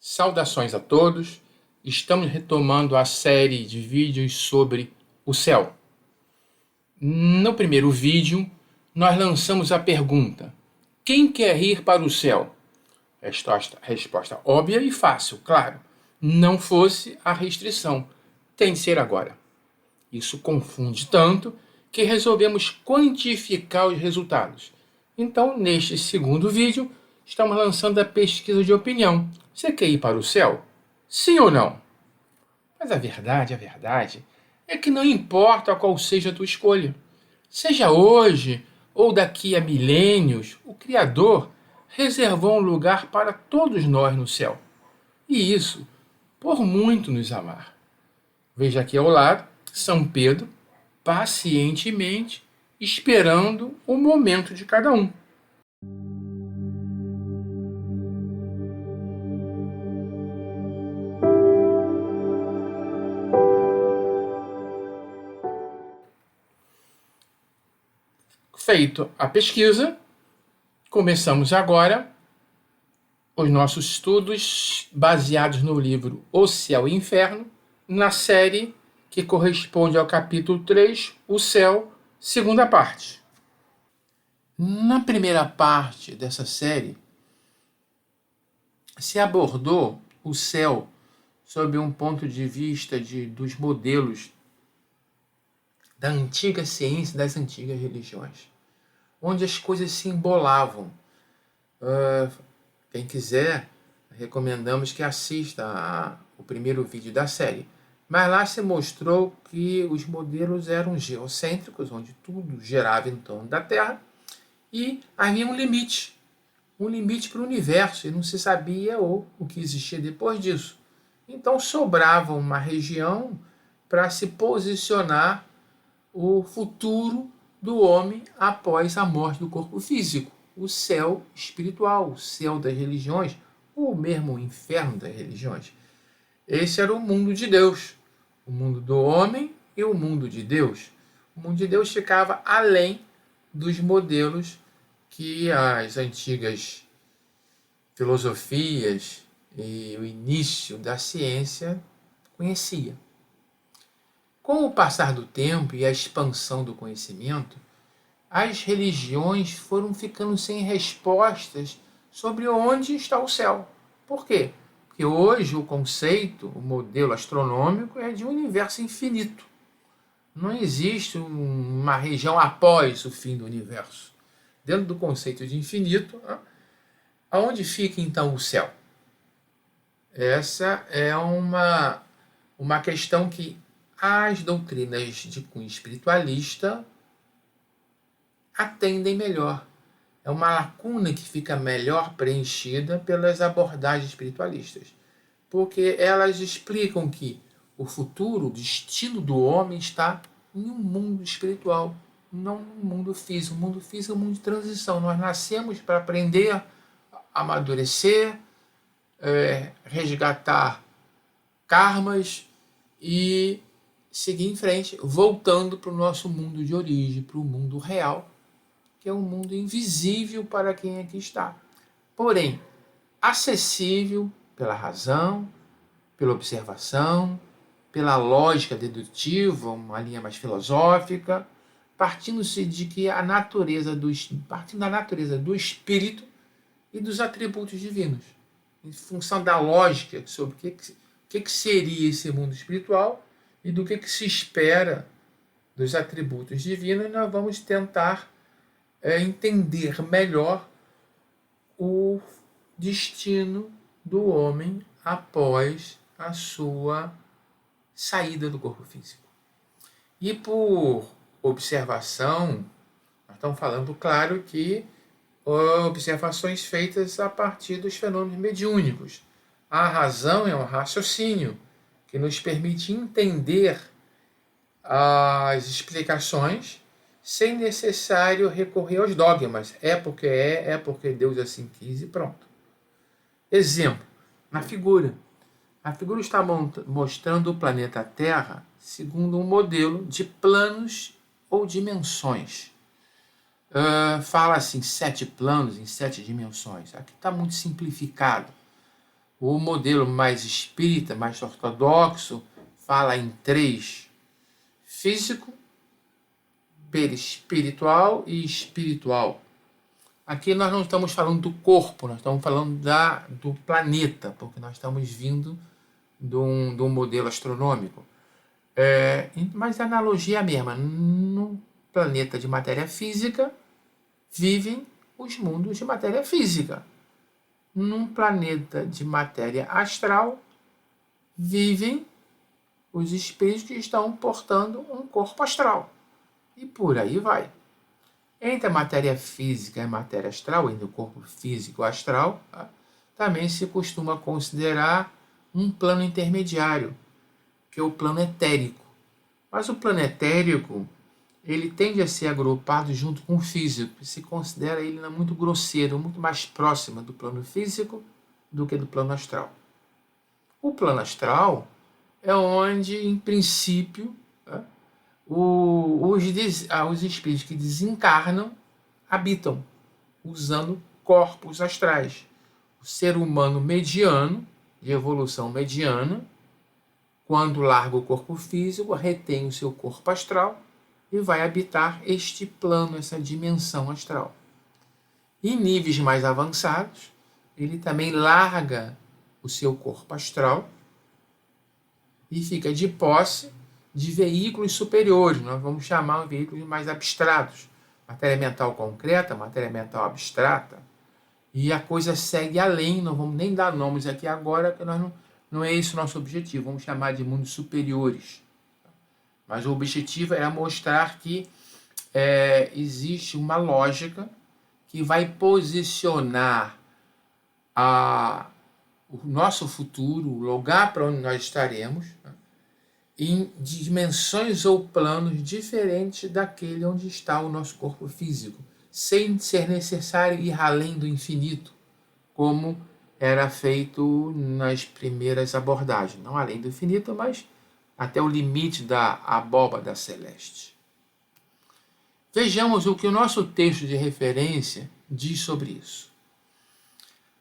Saudações a todos. Estamos retomando a série de vídeos sobre o céu. No primeiro vídeo, nós lançamos a pergunta: quem quer ir para o céu? Resposta óbvia e fácil, claro. Não fosse a restrição. Tem de ser agora. Isso confunde tanto que resolvemos quantificar os resultados. Então, neste segundo vídeo, estamos lançando a pesquisa de opinião. Você quer ir para o céu? Sim ou não? Mas a verdade é que não importa qual seja a tua escolha. Seja hoje ou daqui a milênios, o Criador reservou um lugar para todos nós no céu. E isso por muito nos amar. Veja aqui ao lado, São Pedro, pacientemente esperando o momento de cada um. Feito a pesquisa, começamos agora os nossos estudos baseados no livro O Céu e o Inferno, na série que corresponde ao capítulo 3, O Céu, segunda parte. Na primeira parte dessa série, se abordou o céu sob um ponto de vista dos modelos da antiga ciência e das antigas religiões, onde as coisas se embolavam. Quem quiser, recomendamos que assista o primeiro vídeo da série. Mas lá se mostrou que os modelos eram geocêntricos, onde tudo girava em torno da Terra, e havia um limite para o universo, e não se sabia o que existia depois disso. Então sobrava uma região para se posicionar o futuro do homem após a morte do corpo físico, o céu espiritual, o céu das religiões, ou mesmo o inferno das religiões. Esse era o mundo de Deus, o mundo do homem e o mundo de Deus. O mundo de Deus ficava além dos modelos que as antigas filosofias e o início da ciência conhecia. Com o passar do tempo e a expansão do conhecimento, as religiões foram ficando sem respostas sobre onde está o céu. Por quê? Porque hoje o conceito, o modelo astronômico é de um universo infinito. Não existe uma região após o fim do universo. Dentro do conceito de infinito, aonde fica então o céu? Essa é uma questão que as doutrinas de cunho espiritualista atendem melhor. É uma lacuna que fica melhor preenchida pelas abordagens espiritualistas, porque elas explicam que o futuro, o destino do homem está em um mundo espiritual, não no mundo físico. O mundo físico é um mundo de transição. Nós nascemos para aprender, amadurecer, resgatar karmas e seguir em frente, voltando para o nosso mundo de origem, para o mundo real, que é um mundo invisível para quem aqui está. Porém, acessível pela razão, pela observação, pela lógica dedutiva, uma linha mais filosófica, partindo-se de que partindo da natureza do espírito e dos atributos divinos, em função da lógica sobre o que seria esse mundo espiritual e do que se espera dos atributos divinos, nós vamos tentar entender melhor o destino do homem após a sua saída do corpo físico. E por observação, nós estamos falando, claro, que observações feitas a partir dos fenômenos mediúnicos. A razão é um raciocínio que nos permite entender as explicações sem necessário recorrer aos dogmas. É porque Deus assim quis e pronto. Exemplo, na figura. A figura está mostrando o planeta Terra segundo um modelo de planos ou dimensões. Fala assim, 7 planos em 7 dimensões. Aqui está muito simplificado. O modelo mais espírita, mais ortodoxo, fala em três: físico, perispiritual e espiritual. Aqui nós não estamos falando do corpo, nós estamos falando do planeta, porque nós estamos vindo de um modelo astronômico. Mas a analogia é a mesma. No planeta de matéria física, vivem os mundos de matéria física. Num planeta de matéria astral, vivem os espíritos que estão portando um corpo astral. E por aí vai. Entre a matéria física e a matéria astral, entre o corpo físico e o astral, também se costuma considerar um plano intermediário, que é o plano etérico. Mas o plano etérico, ele tende a ser agrupado junto com o físico. Se considera ele muito grosseiro, muito mais próximo do plano físico do que do plano astral. O plano astral é onde, em princípio, os espíritos que desencarnam habitam, usando corpos astrais. O ser humano mediano, de evolução mediana, quando larga o corpo físico, retém o seu corpo astral e vai habitar este plano, essa dimensão astral. Em níveis mais avançados, ele também larga o seu corpo astral e fica de posse de veículos superiores, nós vamos chamar de veículos mais abstratos, matéria mental concreta, matéria mental abstrata, e a coisa segue além, não vamos nem dar nomes aqui agora, que não é esse o nosso objetivo, vamos chamar de mundos superiores. Mas o objetivo era mostrar que existe uma lógica que vai posicionar o nosso futuro, o lugar para onde nós estaremos, em dimensões ou planos diferentes daquele onde está o nosso corpo físico, sem ser necessário ir além do infinito, como era feito nas primeiras abordagens. Não além do infinito, mas até o limite da abóbada celeste. Vejamos o que o nosso texto de referência diz sobre isso.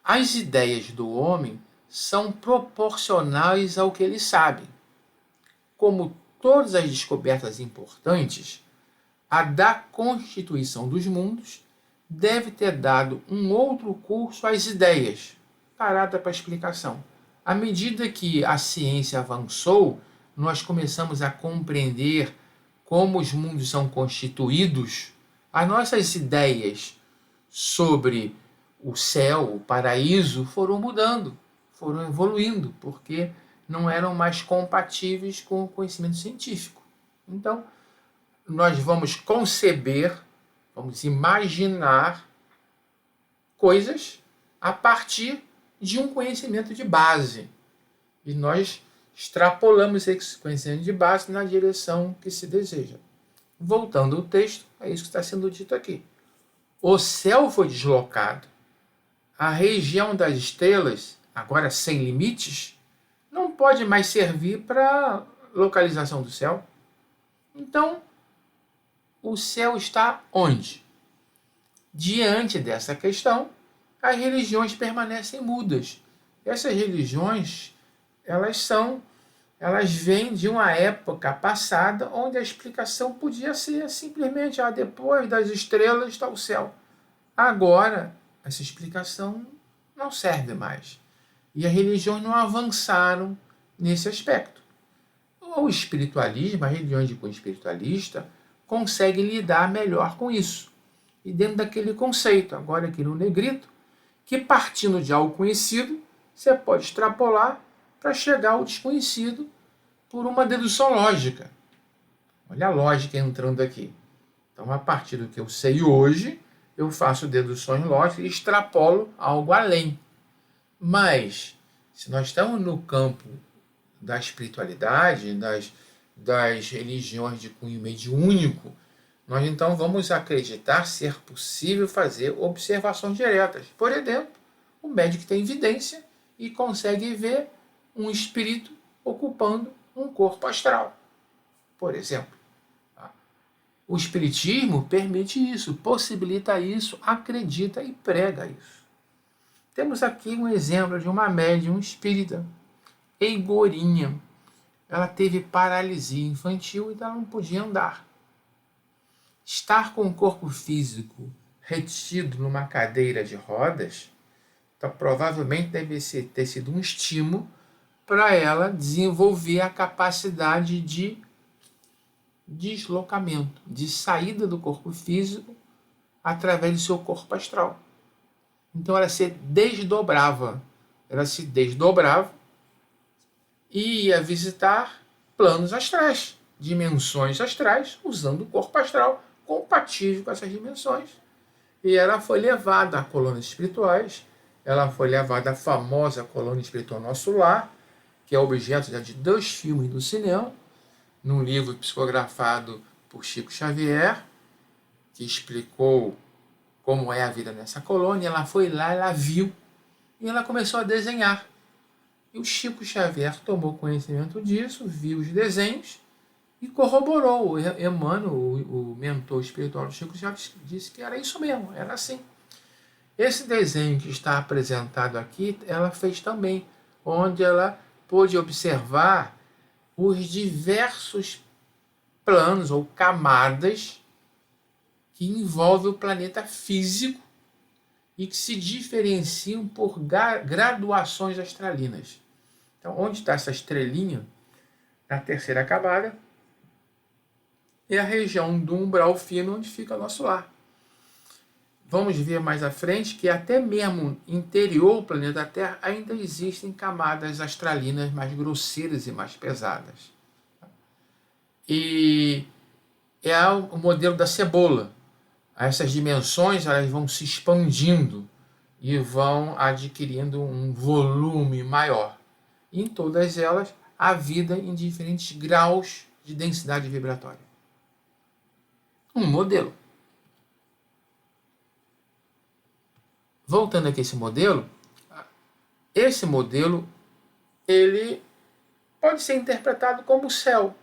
As ideias do homem são proporcionais ao que ele sabe. Como todas as descobertas importantes, a da constituição dos mundos deve ter dado um outro curso às ideias, parada para explicação. À medida que a ciência avançou, nós começamos a compreender como os mundos são constituídos, as nossas ideias sobre o céu, o paraíso, foram mudando, foram evoluindo, porque não eram mais compatíveis com o conhecimento científico. Então, nós vamos conceber, vamos imaginar coisas a partir de um conhecimento de base. E nós extrapolamos esse conhecimento de base na direção que se deseja. Voltando ao texto, é isso que está sendo dito aqui. O céu foi deslocado. A região das estrelas, agora sem limites, não pode mais servir para localização do céu. Então, o céu está onde? Diante dessa questão, as religiões permanecem mudas. Essas religiões, elas vêm de uma época passada onde a explicação podia ser simplesmente depois das estrelas está o céu. Agora, essa explicação não serve mais. E as religiões não avançaram nesse aspecto. O espiritualismo, as religiões de cunho espiritualista, conseguem lidar melhor com isso. E dentro daquele conceito, agora aqui no negrito, que partindo de algo conhecido, você pode extrapolar para chegar ao desconhecido por uma dedução lógica. Olha a lógica entrando aqui. Então, a partir do que eu sei hoje, eu faço deduções lógicas e extrapolo algo além. Mas, se nós estamos no campo da espiritualidade, das religiões de cunho mediúnico, nós então vamos acreditar ser possível fazer observações diretas. Por exemplo, o médico tem evidência e consegue ver um espírito ocupando um corpo astral, por exemplo. O espiritismo permite isso, possibilita isso, acredita e prega isso. Temos aqui um exemplo de uma médium espírita, Eigorinha. Ela teve paralisia infantil e ela não podia andar. Estar com o corpo físico retido numa cadeira de rodas, então provavelmente ter sido um estímulo para ela desenvolver a capacidade de deslocamento, de saída do corpo físico através do seu corpo astral. Então ela se desdobrava e ia visitar planos astrais, dimensões astrais, usando o corpo astral compatível com essas dimensões. E ela foi levada a colônias espirituais, ela foi levada à famosa colônia espiritual Nosso Lar, que é objeto de 2 filmes do cinema, num livro psicografado por Chico Xavier, que explicou como é a vida nessa colônia. Ela foi lá, ela viu, e ela começou a desenhar. E o Chico Xavier tomou conhecimento disso, viu os desenhos e corroborou. O Emmanuel, o mentor espiritual do Chico Xavier, disse que era isso mesmo, era assim. Esse desenho que está apresentado aqui, ela fez também, onde ela pôde observar os diversos planos ou camadas que envolvem o planeta físico e que se diferenciam por graduações astralinas. Então, onde está essa estrelinha, na terceira camada, é a região do umbral fino onde fica o nosso lar. Vamos ver mais à frente que até mesmo interior do planeta Terra ainda existem camadas astralinas mais grosseiras e mais pesadas. E é o modelo da cebola. Essas dimensões elas vão se expandindo e vão adquirindo um volume maior. E em todas elas, há vida em diferentes graus de densidade vibratória. Um modelo. Voltando aqui a esse modelo ele pode ser interpretado como o céu,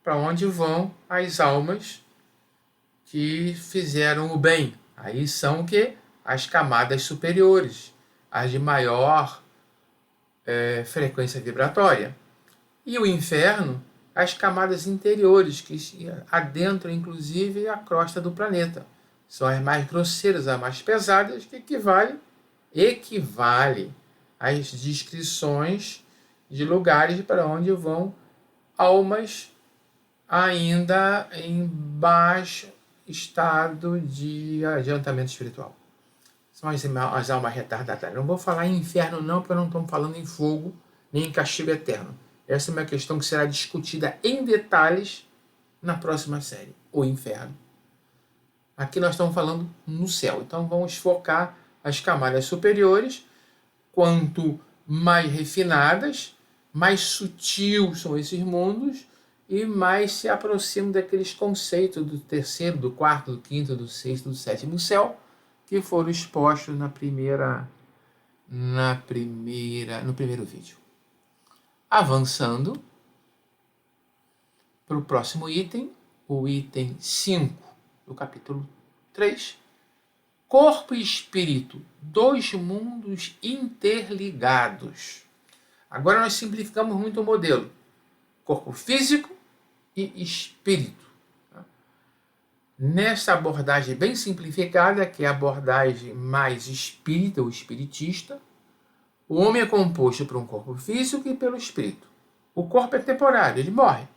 para onde vão as almas que fizeram o bem. Aí são as camadas superiores, as de maior frequência vibratória. E o inferno, as camadas interiores, que adentram inclusive a crosta do planeta. São as mais grosseiras, as mais pesadas, que equivale às descrições de lugares para onde vão almas ainda em baixo estado de adiantamento espiritual. São as almas retardatárias. Não vou falar em inferno não, porque não estamos falando em fogo, nem em castigo eterno. Essa é uma questão que será discutida em detalhes na próxima série, o inferno. Aqui nós estamos falando no céu. Então vamos focar as camadas superiores. Quanto mais refinadas, mais sutil são esses mundos e mais se aproximam daqueles conceitos do terceiro, do quarto, do quinto, do sexto, do sétimo céu, que foram expostos no primeiro vídeo. Avançando para o próximo item, o item 5 do capítulo 3, corpo e espírito, 2 mundos interligados. Agora nós simplificamos muito o modelo. Corpo físico e espírito. Nessa abordagem bem simplificada, que é a abordagem mais espírita ou espiritista, o homem é composto por um corpo físico e pelo espírito. O corpo é temporário, ele morre,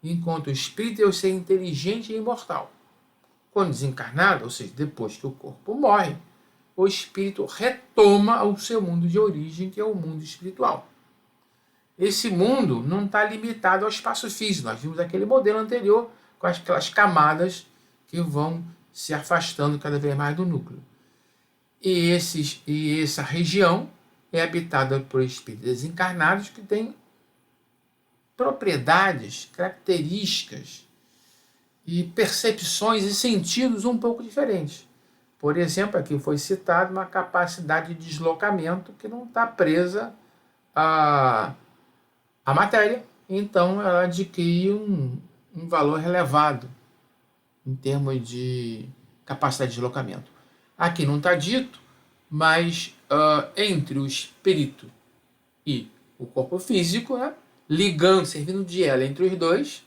enquanto o espírito é o ser inteligente e imortal. Quando desencarnado, ou seja, depois que o corpo morre, o espírito retoma o seu mundo de origem, que é o mundo espiritual. Esse mundo não está limitado ao espaço físico. Nós vimos aquele modelo anterior com aquelas camadas que vão se afastando cada vez mais do núcleo. E essa região é habitada por espíritos desencarnados que têm propriedades, características e percepções e sentidos um pouco diferentes. Por exemplo, aqui foi citado uma capacidade de deslocamento que não está presa à matéria, então ela adquire um valor elevado em termos de capacidade de deslocamento. Aqui não está dito, mas entre o espírito e o corpo físico, né? Ligando, servindo de ela entre os dois,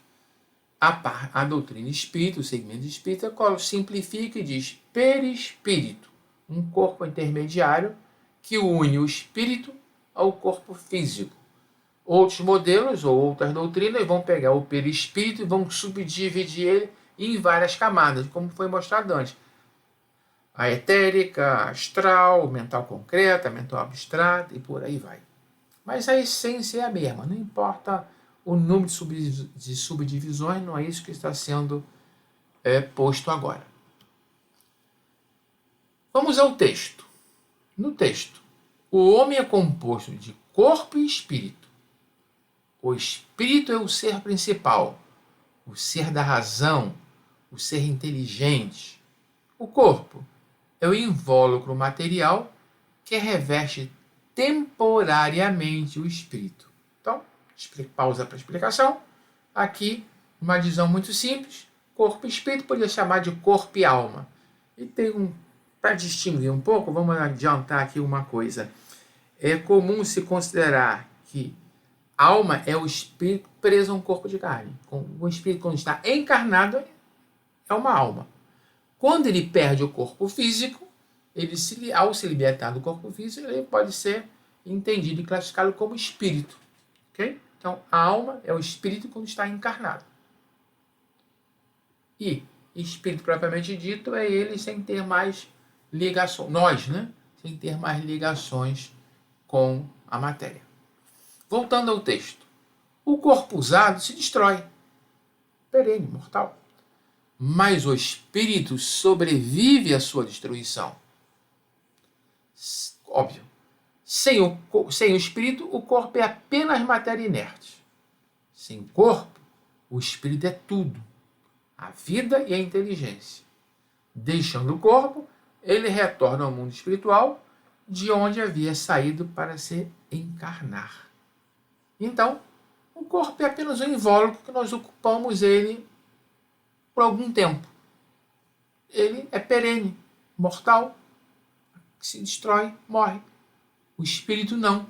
a doutrina espírita, o segmento espírita, simplifica e diz perispírito, um corpo intermediário que une o espírito ao corpo físico. Outros modelos ou outras doutrinas vão pegar o perispírito e vão subdividir ele em várias camadas, como foi mostrado antes. A etérica, a astral, mental concreta, mental abstrata e por aí vai. Mas a essência é a mesma, não importa o número de subdivisões, não é isso que está sendo posto agora. Vamos ao texto. No texto, o homem é composto de corpo e espírito. O espírito é o ser principal, o ser da razão, o ser inteligente. O corpo é o invólucro material que reveste temporariamente o espírito. Então, pausa para a explicação. Aqui, uma divisão muito simples. Corpo e espírito, podia chamar de corpo e alma. E tem para distinguir um pouco, vamos adiantar aqui uma coisa. É comum se considerar que alma é o espírito preso a um corpo de carne. O espírito, quando está encarnado, é uma alma. Quando ele perde o corpo físico, ao se libertar do corpo físico, ele pode ser entendido e classificado como espírito. Okay? Então, a alma é o espírito quando está encarnado. E espírito propriamente dito é ele sem ter mais ligações, nós, né? Sem ter mais ligações com a matéria. Voltando ao texto. O corpo usado se destrói. Perene, mortal. Mas o espírito sobrevive à sua destruição. Óbvio. Sem o espírito, o corpo é apenas matéria inerte. Sem corpo, o espírito é tudo. A vida e a inteligência. Deixando o corpo, ele retorna ao mundo espiritual, de onde havia saído para se encarnar. Então, o corpo é apenas um invólucro que nós ocupamos ele por algum tempo. Ele é perene, mortal, se destrói, morre. O espírito não.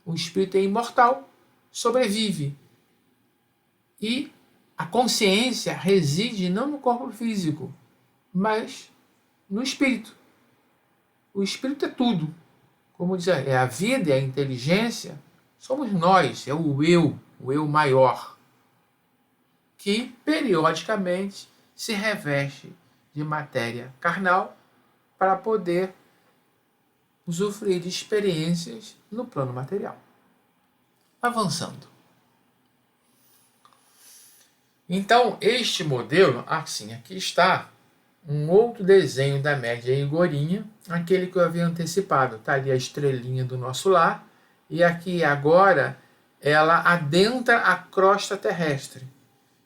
O espírito é imortal, sobrevive. E a consciência reside não no corpo físico, mas no espírito. O espírito é tudo. Como diz, é a vida e a inteligência, somos nós, é o eu maior, que periodicamente se reveste de matéria carnal para poder usufruir de experiências no plano material. Avançando. Então, este modelo, assim, aqui está um outro desenho da média Igorinha, aquele que eu havia antecipado. Está ali a estrelinha do nosso lar, e aqui agora ela adentra a crosta terrestre,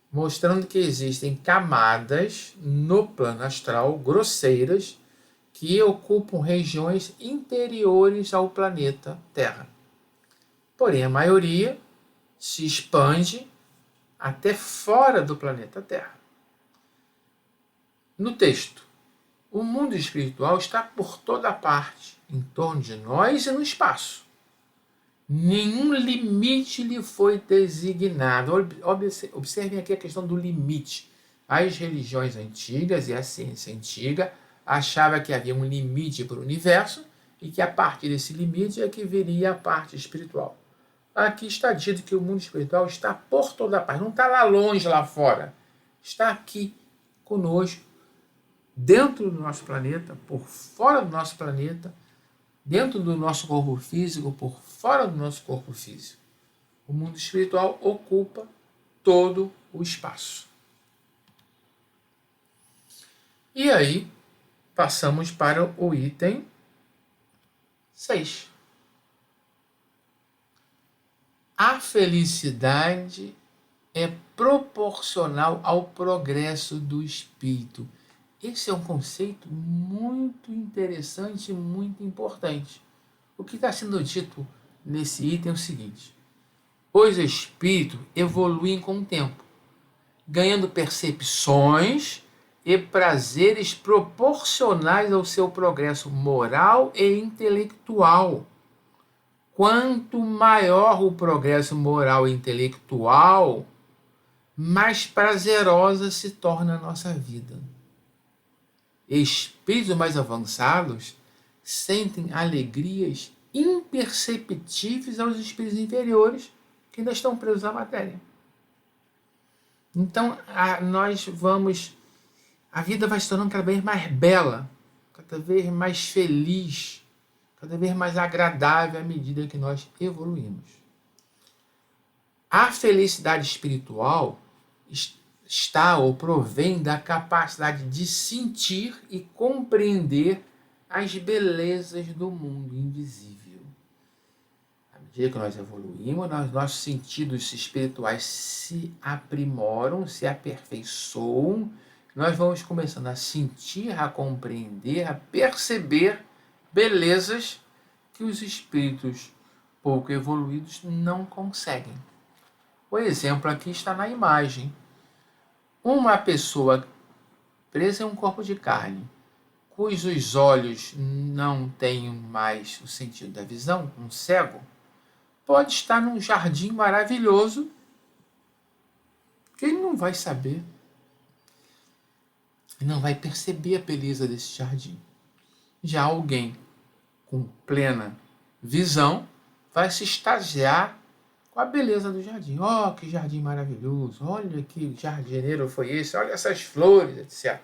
mostrando que existem camadas no plano astral grosseiras que ocupam regiões interiores ao planeta Terra. Porém, a maioria se expande até fora do planeta Terra. No texto, o mundo espiritual está por toda parte, em torno de nós e no espaço. Nenhum limite lhe foi designado. Observem aqui a questão do limite. As religiões antigas e a ciência antiga achavam que havia um limite para o universo e que a partir desse limite é que viria a parte espiritual. Aqui está dito que o mundo espiritual está por toda parte, não está lá longe, lá fora. Está aqui conosco, dentro do nosso planeta, por fora do nosso planeta, dentro do nosso corpo físico, por fora do nosso corpo físico. O mundo espiritual ocupa todo o espaço. E aí, passamos para o item 6. A felicidade é proporcional ao progresso do espírito. Esse é um conceito muito interessante e muito importante. O que está sendo dito nesse item é o seguinte: os espíritos evoluem com o tempo, ganhando percepções e prazeres proporcionais ao seu progresso moral e intelectual. Quanto maior o progresso moral e intelectual, mais prazerosa se torna a nossa vida. Espíritos mais avançados sentem alegrias imperceptíveis aos espíritos inferiores que ainda estão presos à matéria. Então, a vida vai se tornando cada vez mais bela, cada vez mais feliz, cada vez mais agradável à medida que nós evoluímos. A felicidade espiritual está ou provém da capacidade de sentir e compreender as belezas do mundo invisível. À medida que nós evoluímos, nossos sentidos espirituais se aprimoram, se aperfeiçoam, nós vamos começando a sentir, a compreender, a perceber belezas que os espíritos pouco evoluídos não conseguem. O exemplo aqui está na imagem. Uma pessoa presa em um corpo de carne, cujos olhos não têm mais o sentido da visão, um cego, pode estar num jardim maravilhoso que ele não vai saber, não vai perceber a beleza desse jardim. Já alguém com plena visão vai se extasiar com a beleza do jardim. Oh, que jardim maravilhoso! Olha que jardineiro foi esse! Olha essas flores, etc.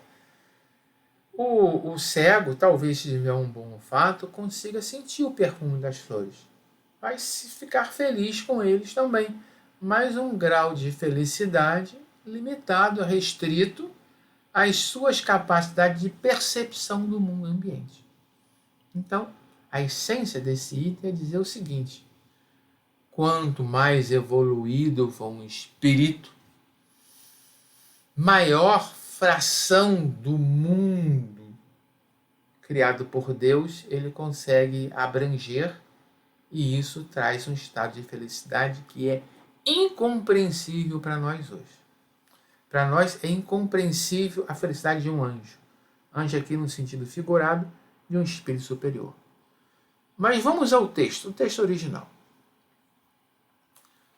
O cego, talvez se tiver um bom olfato, consiga sentir o perfume das flores. Vai ficar feliz com eles também. Mas um grau de felicidade limitado, restrito às suas capacidades de percepção do mundo ambiente. Então, a essência desse item é dizer o seguinte: quanto mais evoluído for um espírito, maior fração do mundo criado por Deus ele consegue abranger, e isso traz um estado de felicidade que é incompreensível para nós hoje. Para nós é incompreensível a felicidade de um anjo. Anjo aqui no sentido figurado de um espírito superior. Mas vamos ao texto, o texto original.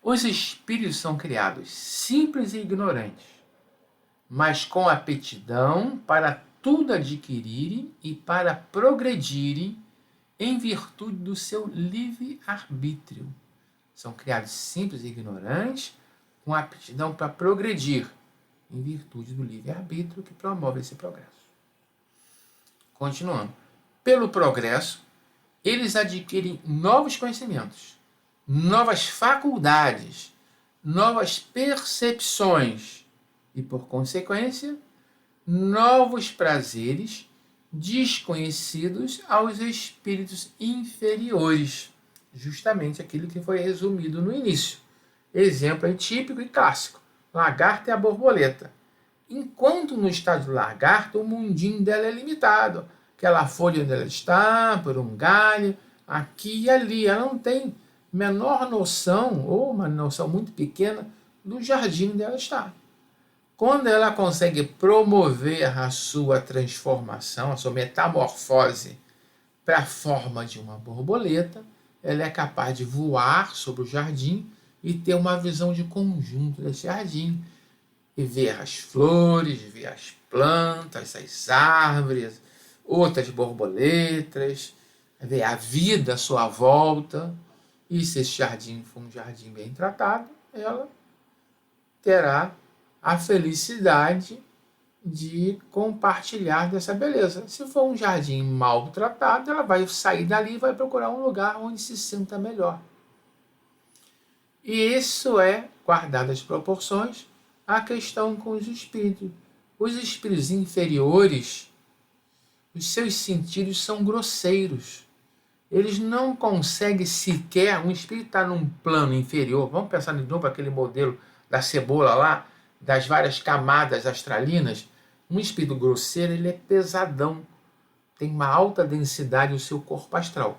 Os espíritos são criados simples e ignorantes, mas com aptidão para tudo adquirirem e para progredirem em virtude do seu livre-arbítrio. São criados simples e ignorantes, com aptidão para progredir, em virtude do livre-arbítrio que promove esse progresso. Continuando. Pelo progresso, eles adquirem novos conhecimentos, novas faculdades, novas percepções e, por consequência, novos prazeres desconhecidos aos espíritos inferiores. Justamente aquilo que foi resumido no início. Exemplo típico e clássico: lagarta e a borboleta. Enquanto no estado de lagarta, o mundinho dela é limitado. Aquela folha onde ela está, por um galho, aqui e ali. Ela não tem menor noção, ou uma noção muito pequena, do jardim onde ela está. Quando ela consegue promover a sua transformação, a sua metamorfose para a forma de uma borboleta, ela é capaz de voar sobre o jardim e ter uma visão de conjunto desse jardim. E ver as flores, ver as plantas, as árvores, outras borboletas, ver a vida à sua volta. E se esse jardim for um jardim bem tratado, ela terá a felicidade de compartilhar dessa beleza. Se for um jardim mal tratado, ela vai sair dali e vai procurar um lugar onde se sinta melhor. E isso é, guardadas as proporções, a questão com os espíritos. Os espíritos inferiores, os seus sentidos são grosseiros. Eles não conseguem sequer, um espírito está num plano inferior, vamos pensar de novo aquele modelo da cebola lá, das várias camadas astralinas. Um espírito grosseiro, ele é pesadão, tem uma alta densidade no seu corpo astral,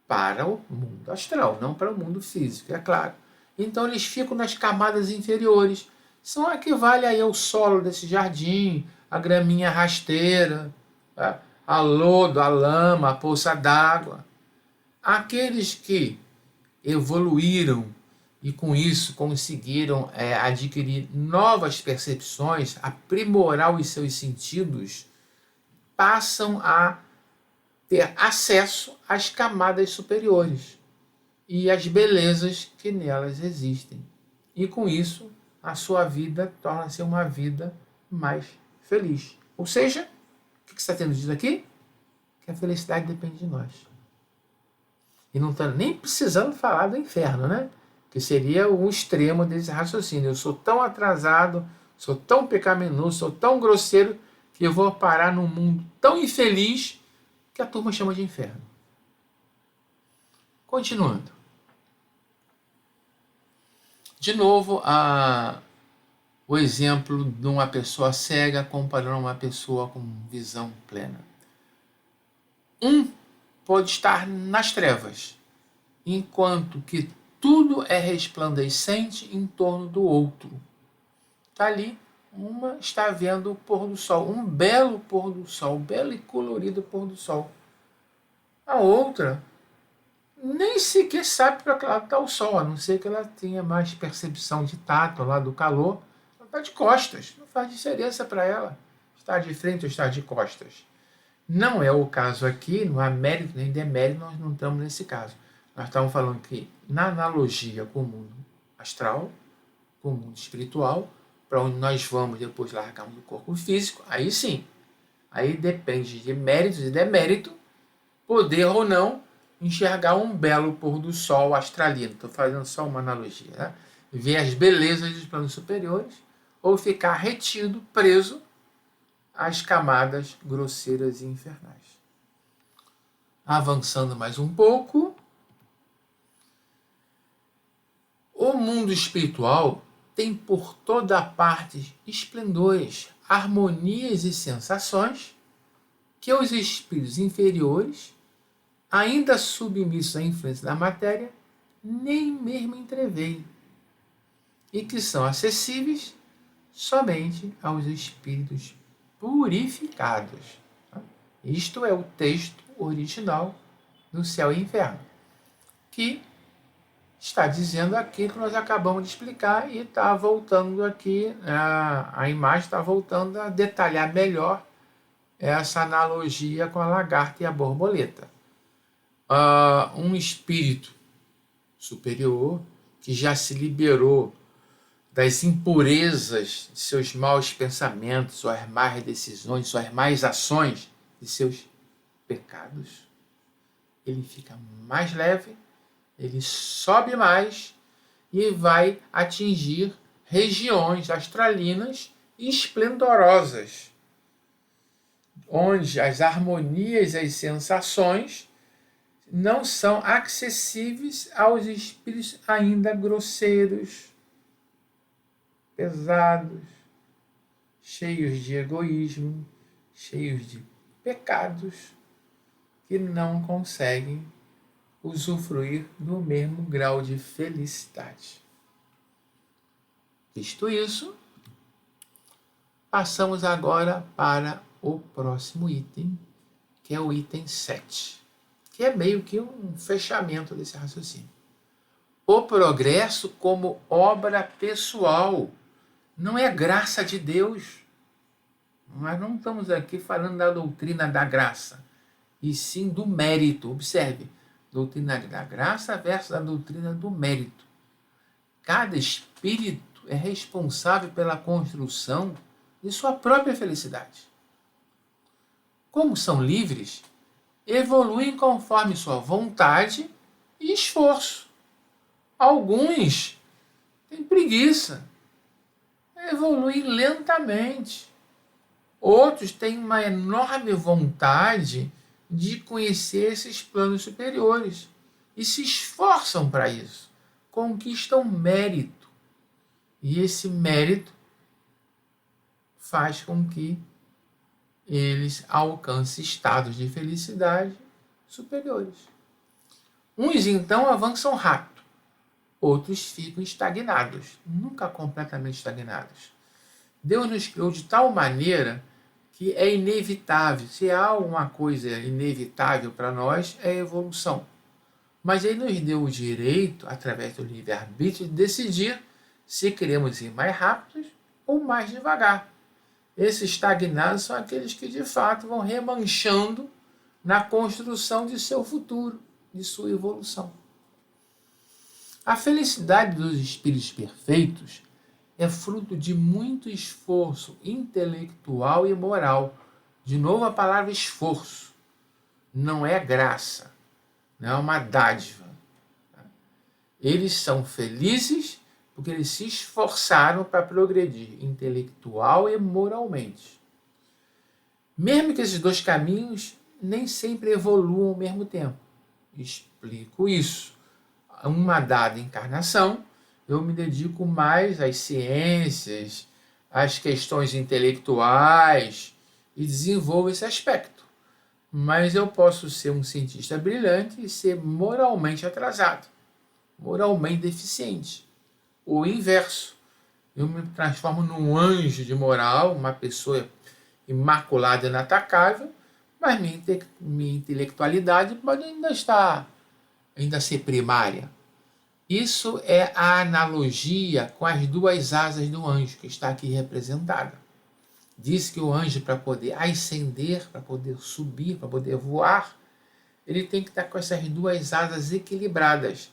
para o mundo astral, não para o mundo físico, é claro. Então eles ficam nas camadas inferiores, são equivale aí ao solo desse jardim, a graminha rasteira, tá? A lodo, a lama, a poça d'água. Aqueles que evoluíram e com isso conseguiram adquirir novas percepções, aprimorar os seus sentidos, passam a ter acesso às camadas superiores e às belezas que nelas existem. E com isso, a sua vida torna-se uma vida mais feliz. Ou seja, o que está sendo dito aqui? Que a felicidade depende de nós. E não está nem precisando falar do inferno, né? Que seria o extremo desse raciocínio. Eu sou tão atrasado, sou tão pecaminoso, sou tão grosseiro, que eu vou parar num mundo tão infeliz que a turma chama de inferno. Continuando. De novo, o exemplo de uma pessoa cega comparando uma pessoa com visão plena. Um pode estar nas trevas, enquanto que tudo é resplandecente em torno do outro. Está ali, uma está vendo o pôr do sol, um belo pôr do sol, belo e colorido pôr do sol. A outra nem sequer sabe para que lado está o sol, a não ser que ela tenha mais percepção de tato lá do calor. Ela está de costas, não faz diferença para ela estar de frente ou estar de costas. Não é o caso aqui, não há mérito nem demérito, nós não estamos nesse caso. Nós estamos falando que, na analogia com o mundo astral, com o mundo espiritual, para onde nós vamos depois largarmos o corpo físico, aí sim, aí depende de méritos e demérito, poder ou não enxergar um belo pôr do sol astralino. Estou fazendo só uma analogia, né? Ver as belezas dos planos superiores ou ficar retido, preso às camadas grosseiras e infernais. Avançando mais um pouco, o mundo espiritual tem por toda parte esplendores, harmonias e sensações que os espíritos inferiores, ainda submissos à influência da matéria, nem mesmo entreveem, e que são acessíveis somente aos espíritos purificados. Isto é o texto original do Céu e Inferno, que está dizendo aquilo que nós acabamos de explicar e está voltando aqui, a imagem está voltando a detalhar melhor essa analogia com a lagarta e a borboleta. Um espírito superior que já se liberou das impurezas de seus maus pensamentos, suas más decisões, suas más ações, de seus pecados, ele fica mais leve, ele sobe mais e vai atingir regiões astralinas esplendorosas, onde as harmonias e as sensações não são acessíveis aos espíritos ainda grosseiros, pesados, cheios de egoísmo, cheios de pecados, que não conseguem usufruir do mesmo grau de felicidade. Visto isso, passamos agora para o próximo item, que é o item 7, que é meio que um fechamento desse raciocínio. O progresso como obra pessoal não é graça de Deus. Nós não estamos aqui falando da doutrina da graça, e sim do mérito. Observe, doutrina da graça versus a doutrina do mérito. Cada espírito é responsável pela construção de sua própria felicidade. Como são livres, evoluem conforme sua vontade e esforço. Alguns têm preguiça, evoluem lentamente. Outros têm uma enorme vontade de conhecer esses planos superiores e se esforçam para isso, conquistam mérito. E esse mérito faz com que eles alcancem estados de felicidade superiores. Uns então avançam rápido, outros ficam estagnados, nunca completamente estagnados. Deus nos criou de tal maneira que é inevitável. Se há alguma coisa inevitável para nós, é a evolução. Mas ele nos deu o direito, através do livre-arbítrio, de decidir se queremos ir mais rápidos ou mais devagar. Esses estagnados são aqueles que, de fato, vão remanchando na construção de seu futuro, de sua evolução. A felicidade dos espíritos perfeitos é fruto de muito esforço intelectual e moral. De novo a palavra esforço. Não é graça, não é uma dádiva. Eles são felizes porque eles se esforçaram para progredir intelectual e moralmente. Mesmo que esses dois caminhos nem sempre evoluam ao mesmo tempo. Explico isso. Uma dada encarnação, eu me dedico mais às ciências, às questões intelectuais e desenvolvo esse aspecto. Mas eu posso ser um cientista brilhante e ser moralmente atrasado, moralmente deficiente. O inverso. Eu me transformo num anjo de moral, uma pessoa imaculada e inatacável, mas minha intelectualidade pode ainda ser primária. Isso é a analogia com as duas asas do anjo, que está aqui representada. Diz que o anjo, para poder ascender, para poder subir, para poder voar, ele tem que estar com essas duas asas equilibradas.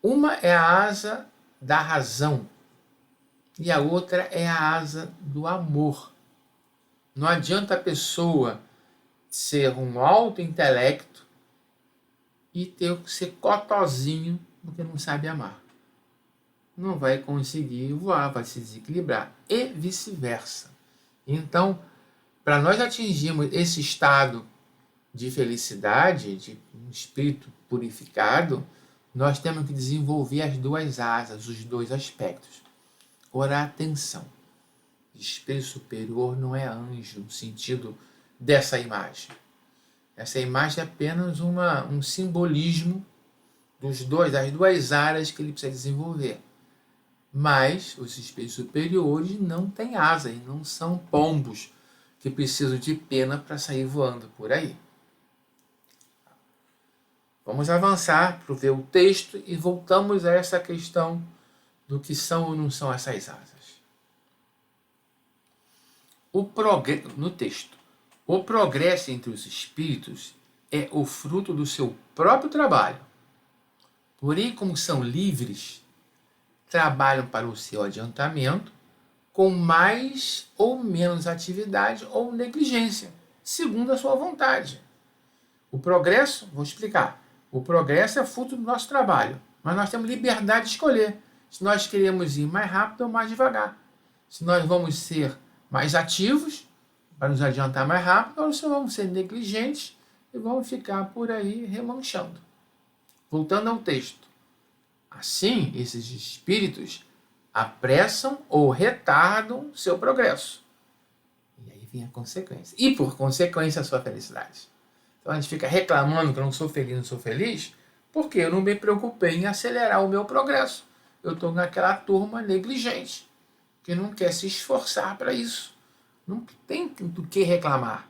Uma é a asa da razão e a outra é a asa do amor. Não adianta a pessoa ser um alto intelecto e ter que ser cotozinho porque não sabe amar. Não vai conseguir voar, vai se desequilibrar e vice-versa. Então, para nós atingirmos esse estado de felicidade, de um espírito purificado, nós temos que desenvolver as duas asas, os dois aspectos. Ora, atenção, espírito superior não é anjo no sentido dessa imagem. Essa imagem é apenas um simbolismo das duas áreas que ele precisa desenvolver. Mas os espíritos superiores não têm asas, não são pombos que precisam de pena para sair voando por aí. Vamos avançar para ver o texto e voltamos a essa questão do que são ou não são essas asas. No texto, o progresso entre os espíritos é o fruto do seu próprio trabalho. Porém, como são livres, trabalham para o seu adiantamento com mais ou menos atividade ou negligência, segundo a sua vontade. O progresso, vou explicar, o progresso é fruto do nosso trabalho, mas nós temos liberdade de escolher se nós queremos ir mais rápido ou mais devagar. Se nós vamos ser mais ativos, para nos adiantar mais rápido, ou se vamos ser negligentes e vamos ficar por aí remanchando. Voltando ao texto. Assim, esses espíritos apressam ou retardam seu progresso. E aí vem a consequência. E, por consequência, a sua felicidade. Então a gente fica reclamando que eu não sou feliz, porque eu não me preocupei em acelerar o meu progresso. Eu estou naquela turma negligente, que não quer se esforçar para isso. Não tem do que reclamar.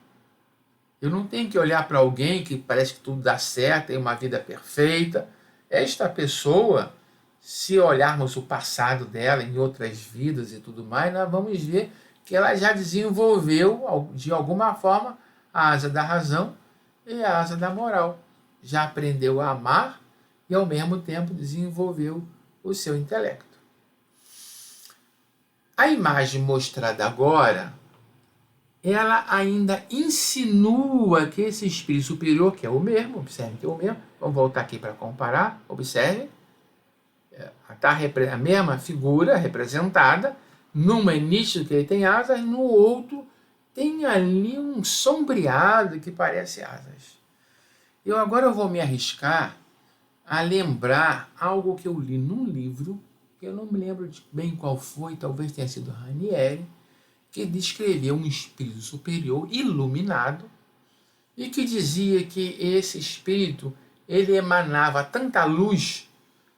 Eu não tenho que olhar para alguém que parece que tudo dá certo, tem uma vida perfeita. Esta pessoa, se olharmos o passado dela em outras vidas e tudo mais, nós vamos ver que ela já desenvolveu, de alguma forma, a asa da razão e a asa da moral. Já aprendeu a amar e, ao mesmo tempo, desenvolveu o seu intelecto. A imagem mostrada agora, ela ainda insinua que esse espírito superior, que é o mesmo, observe que é o mesmo, vamos voltar aqui para comparar, observe, está a mesma figura representada, numa é nítido que ele tem asas, no outro tem ali um sombreado que parece asas. Agora eu vou me arriscar a lembrar algo que eu li num livro, que eu não me lembro bem qual foi, talvez tenha sido Ranieri, que descreveu um espírito superior iluminado e que dizia que esse espírito ele emanava tanta luz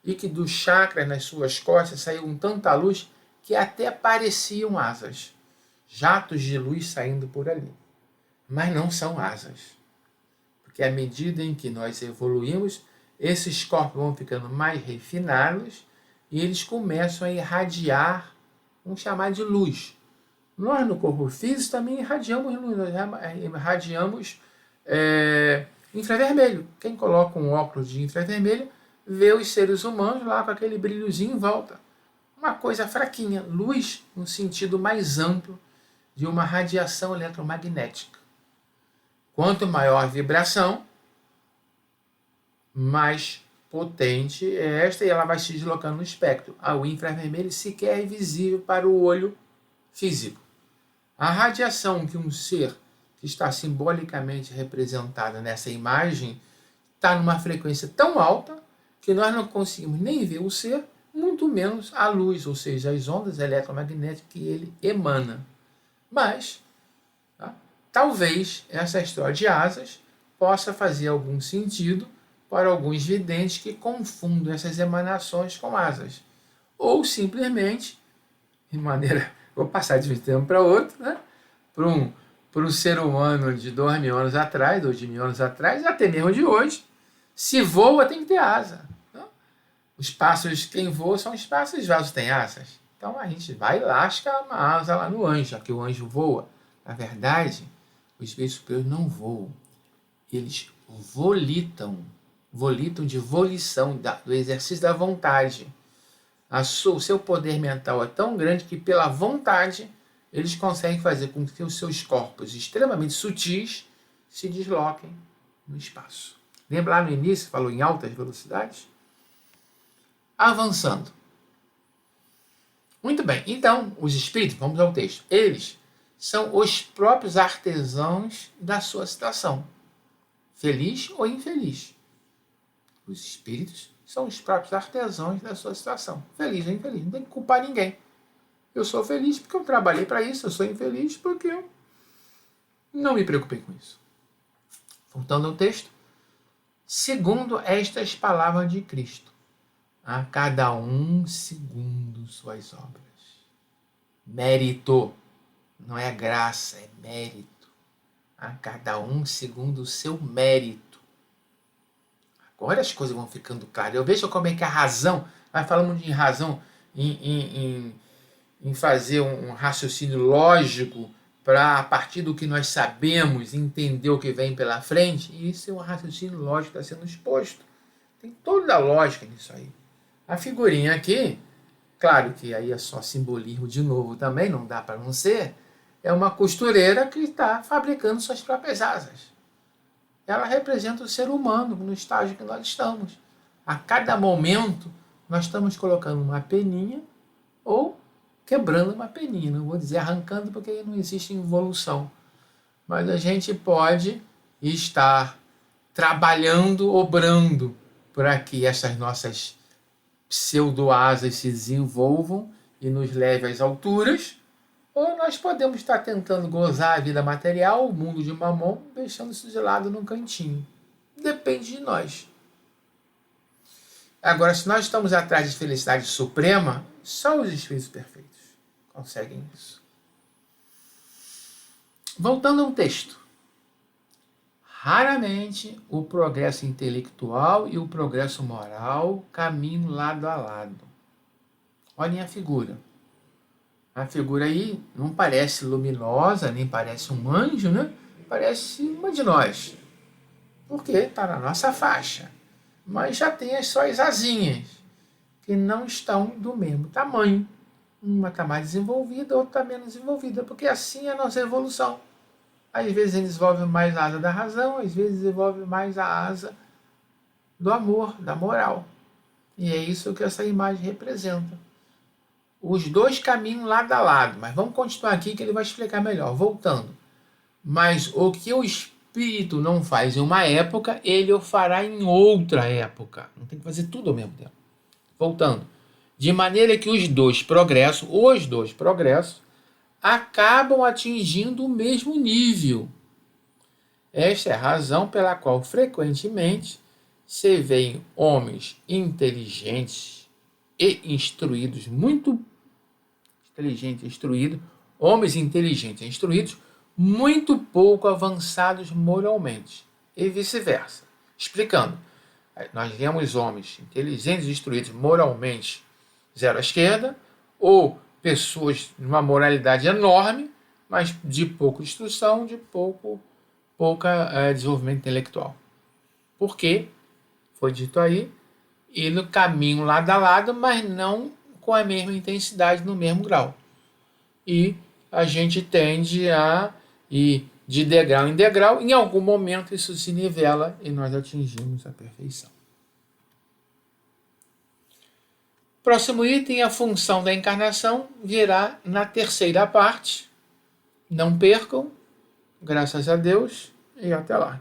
e que dos chakras nas suas costas saiu tanta luz que até pareciam asas. jatos de luz saindo por ali. Mas não são asas. Porque à medida em que nós evoluímos, esses corpos vão ficando mais refinados e eles começam a irradiar, vamos chamar de luz. Nós, no corpo físico, também irradiamos luz, nós irradiamos infravermelho. Quem coloca um óculos de infravermelho vê os seres humanos lá com aquele brilhozinho em volta. Uma coisa fraquinha, luz no sentido mais amplo de uma radiação eletromagnética. Quanto maior a vibração, mais potente é esta e ela vai se deslocando no espectro. O infravermelho sequer é visível para o olho físico. A radiação que um ser que está simbolicamente representado nessa imagem está numa frequência tão alta que nós não conseguimos nem ver o ser, muito menos a luz, ou seja, as ondas eletromagnéticas que ele emana. Mas, talvez essa história de asas possa fazer algum sentido para alguns videntes que confundem essas emanações com asas. Ou simplesmente, de maneira, vou passar de um tempo para outro, né? Para um ser humano de 2.000 anos atrás, ou de 1.000 anos atrás, até mesmo de hoje, se voa tem que ter asa. Não? Os pássaros, quem voa, são os pássaros, os vasos têm asas. Então a gente vai e lasca uma asa lá no anjo, já que o anjo voa. Na verdade, os espíritos superiores não voam. Eles volitam. Volitam de volição, do exercício da vontade. O seu poder mental é tão grande que, pela vontade, eles conseguem fazer com que os seus corpos extremamente sutis se desloquem no espaço. Lembra lá no início, falou em altas velocidades? Avançando. Muito bem, então, os espíritos, vamos ao texto, eles são os próprios artesãos da sua situação, feliz ou infeliz. Os espíritos são os próprios artesãos da sua situação, feliz ou infeliz, não tem que culpar ninguém. Eu sou feliz porque eu trabalhei para isso, eu sou infeliz porque eu não me preocupei com isso. Voltando ao texto, segundo estas palavras de Cristo, a cada um segundo suas obras. Mérito, não é graça, é mérito. A cada um segundo o seu mérito. Agora as coisas vão ficando claras. Eu vejo como é que a razão, nós falamos de razão em fazer um raciocínio lógico para, a partir do que nós sabemos, entender o que vem pela frente. E isso é um raciocínio lógico que está sendo exposto. Tem toda a lógica nisso aí. A figurinha aqui, claro que aí é só simbolismo de novo também, não dá para não ser, é uma costureira que está fabricando suas próprias asas. Ela representa o ser humano no estágio que nós estamos. A cada momento, nós estamos colocando uma peninha ou quebrando uma peninha. Não vou dizer arrancando, porque não existe evolução. Mas a gente pode estar trabalhando, obrando, para que essas nossas pseudo-asas se desenvolvam e nos levem às alturas, ou nós podemos estar tentando gozar a vida material, o mundo de Mamon, deixando isso de lado num cantinho. Depende de nós. Agora, se nós estamos atrás de felicidade suprema, só os espíritos perfeitos conseguem isso. Voltando a um texto. Raramente o progresso intelectual e o progresso moral caminham lado a lado. Olhem a figura. A figura aí não parece luminosa, nem parece um anjo, né? Parece uma de nós. Porque está na nossa faixa. Mas já tem as suas asinhas, que não estão do mesmo tamanho. Uma está mais desenvolvida, outra está menos desenvolvida, porque assim é a nossa evolução. Às vezes ele desenvolve mais a asa da razão, às vezes desenvolve mais a asa do amor, da moral. E é isso que essa imagem representa. Os dois caminham lado a lado, mas vamos continuar aqui que ele vai explicar melhor. Voltando. Mas o que o espírito não faz em uma época, ele o fará em outra época. Não tem que fazer tudo ao mesmo tempo. Voltando. De maneira que os dois progressos, acabam atingindo o mesmo nível. Esta é a razão pela qual frequentemente se veem homens inteligentes e instruídos, muito inteligentes e instruídos, homens inteligentes e instruídos, muito pouco avançados moralmente, e vice-versa. Explicando, nós vemos homens inteligentes e instruídos moralmente zero à esquerda, ou pessoas de uma moralidade enorme, mas de pouca instrução, de pouca desenvolvimento intelectual. Por quê? Foi dito aí, e no caminho lado a lado, mas não com a mesma intensidade, no mesmo grau. E a gente tende a ir de degrau em degrau, em algum momento isso se nivela e nós atingimos a perfeição. Próximo item, a função da encarnação, virá na terceira parte. Não percam, graças a Deus, e até lá.